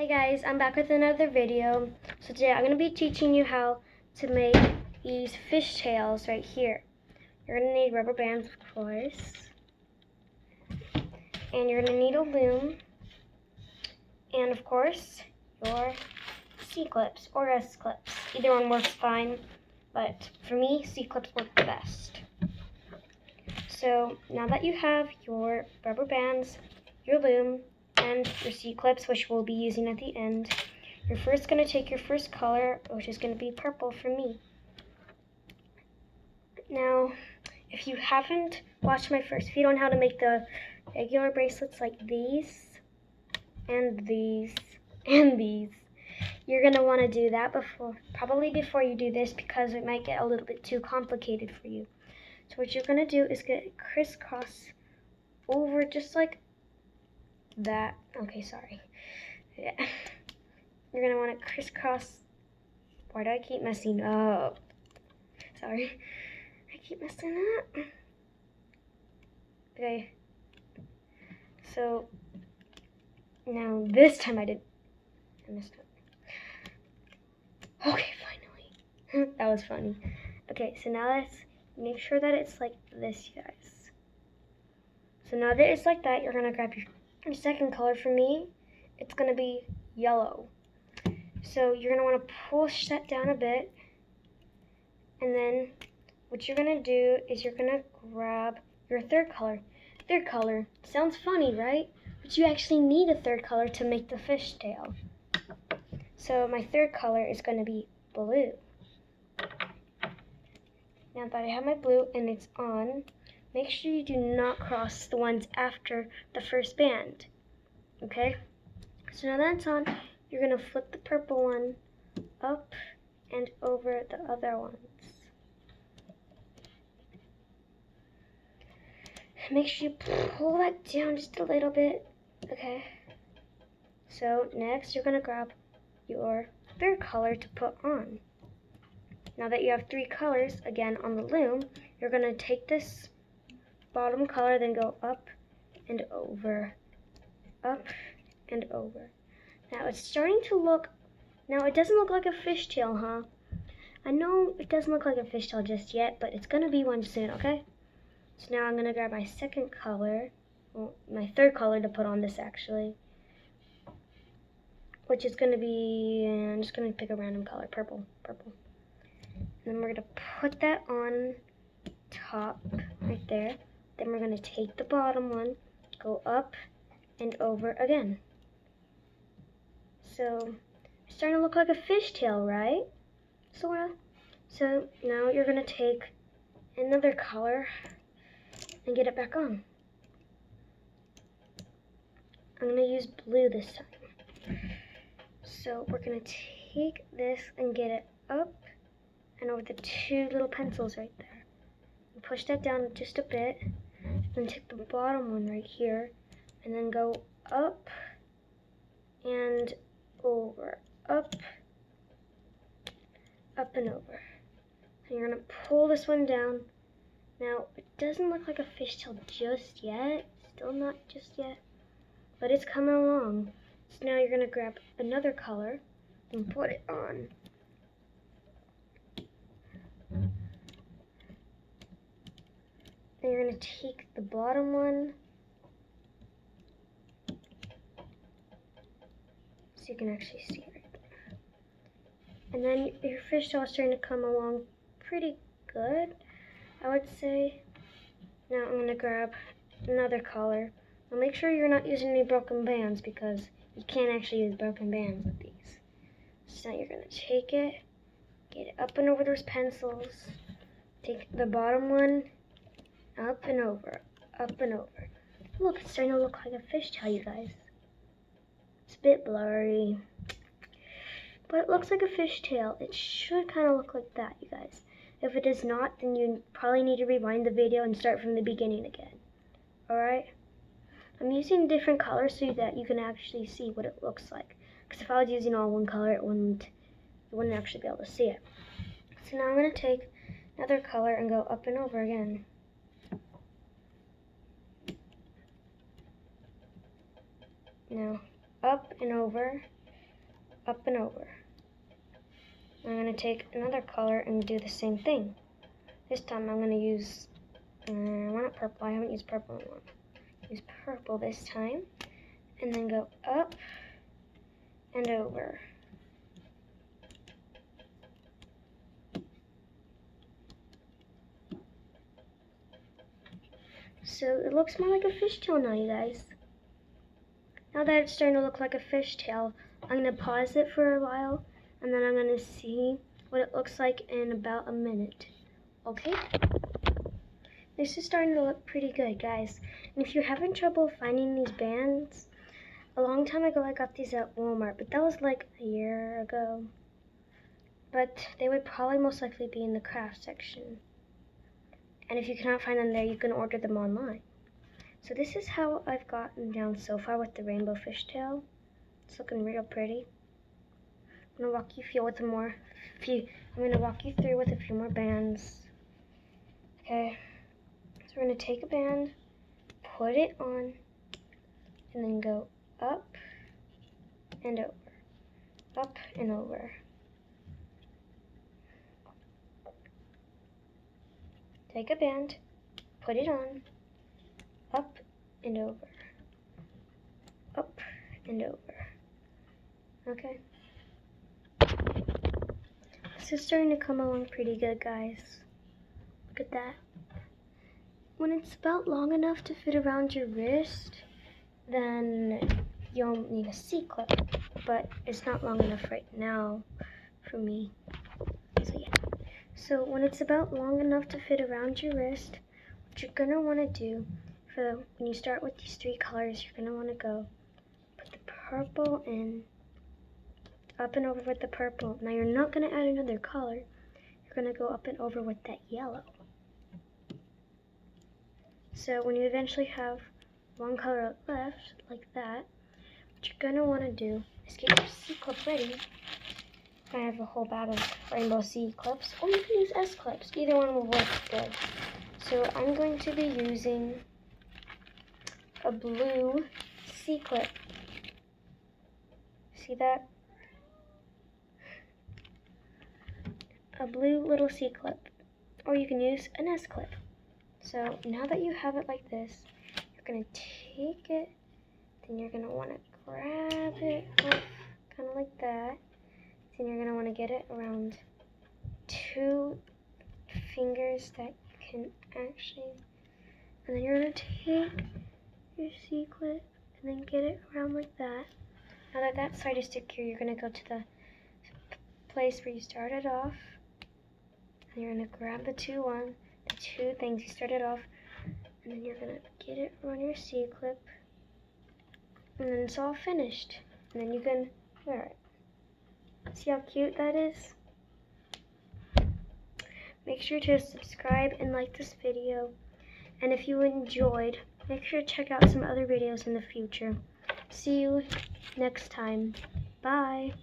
Hey guys, I'm back with another video. So today I'm going to be teaching you how to make these fishtails right here. You're going to need rubber bands, of course. And you're going to need a loom. And of course, your C-clips or S-clips. Either one works fine, but for me, C-clips work the best. So now that you have your rubber bands, your loom, and your C-clips, which we'll be using at the end, you're first going to take your first color, which is going to be purple for me. Now, if you haven't watched my first video on how to make the regular bracelets like these, and these, and these, you're going to want to do that probably before you do this, because it might get a little bit too complicated for you. So what you're going to do is get crisscross over just like that. Okay, sorry. Yeah. You're going to want to crisscross. Why do I keep messing up? Sorry. I keep messing up. Okay. So, now this time I messed up. Okay, finally. That was funny. Okay, so now let's make sure that it's like this, you guys. So now that it's like that, you're going to grab your second color. For me, it's going to be yellow. So you're going to want to push that down a bit. And then what you're going to do is you're going to grab your third color. Third color. Sounds funny, right? But you actually need a third color to make the fishtail. So my third color is going to be blue. Now that I have my blue and it's on, make sure you do not cross the ones after the first band. Okay? So now that's on, you're going to flip the purple one up and over the other ones. Make sure you pull that down just a little bit. Okay. So next you're going to grab your third color to put on. Now that you have three colors, again on the loom, you're going to take this bottom color, then go up and over, up and over. Now it's starting to look, now it doesn't look like a fishtail, huh? I know it doesn't look like a fishtail just yet, but it's going to be one soon, okay? So now I'm going to grab my second color, well, my third color to put on this actually, which is going to be, I'm just going to pick a random color, purple. And then we're going to put that on top right there. Then we're going to take the bottom one, go up and over again. So it's starting to look like a fishtail, right? So now you're going to take another color and get it back on. I'm going to use blue this time. So we're going to take this and get it up and over the two little pencils right there. And push that down just a bit. Then take the bottom one right here and then go up and over, up and over. And you're going to pull this one down. Now, it doesn't look like a fishtail just yet. Still not just yet. But it's coming along. So now you're going to grab another color and put it on. Then you're going to take the bottom one, so you can actually see it right there. And then your fishtail is starting to come along pretty good, I would say. Now I'm going to grab another color. Now make sure you're not using any broken bands, because you can't actually use broken bands with these. So now you're going to take it, get it up and over those pencils, take the bottom one, up and over, up and over. Look, it's starting to look like a fishtail, you guys. It's a bit blurry, but it looks like a fishtail. It should kind of look like that, you guys. If it does not, then you probably need to rewind the video and start from the beginning again. Alright? I'm using different colors so that you can actually see what it looks like. Because if I was using all one color, you wouldn't actually be able to see it. So now I'm going to take another color and go up and over again. Now, up and over, up and over. I'm going to take another color and do the same thing. This time I'm going to use, I want purple, I haven't used purple in a while. Use purple this time, and then go up and over. So it looks more like a fishtail now, you guys. Now that it's starting to look like a fishtail, I'm going to pause it for a while, and then I'm going to see what it looks like in about a minute. Okay? This is starting to look pretty good, guys. And if you're having trouble finding these bands, a long time ago I got these at Walmart, but that was like a year ago. But they would probably most likely be in the craft section. And if you cannot find them there, you can order them online. So this is how I've gotten down so far with the rainbow fishtail. It's looking real pretty. I'm gonna walk you through with a few more bands. Okay. So we're gonna take a band, put it on, and then go up and over, up and over. Take a band, put it on, up and over, up and over. Okay. This is starting to come along pretty good, guys. Look at that. When it's about long enough to fit around your wrist, then you'll need a C-clip, but it's not long enough right now for me. So yeah. So when it's about long enough to fit around your wrist, what you're gonna want to do when you start with these three colors, you're gonna want to go put the purple in, up and over with the purple. Now you're not gonna add another color. You're gonna go up and over with that yellow. So when you eventually have one color left, like that, what you're gonna want to do is get your C-clip ready. I have a whole bag of rainbow C-clips, or you can use S-clips. Either one will work good. So I'm going to be using a blue C-clip. See that? A blue little C-clip. Or you can use an S-clip. So now that you have it like this, you're going to take it, then you're going to want to grab it off, kind of like that. Then you're going to want to get it around two fingers that can actually, and then you're going to take your C-clip and then get it around like that. Now that that side is secure, you're going to go to the place where you started off, and you're going to grab the two things you started off, and then you're going to get it around your C-clip, and then it's all finished, and then you can wear it. See how cute that is? Make sure to subscribe and like this video, and if you enjoyed, make sure to check out some other videos in the future. See you next time. Bye!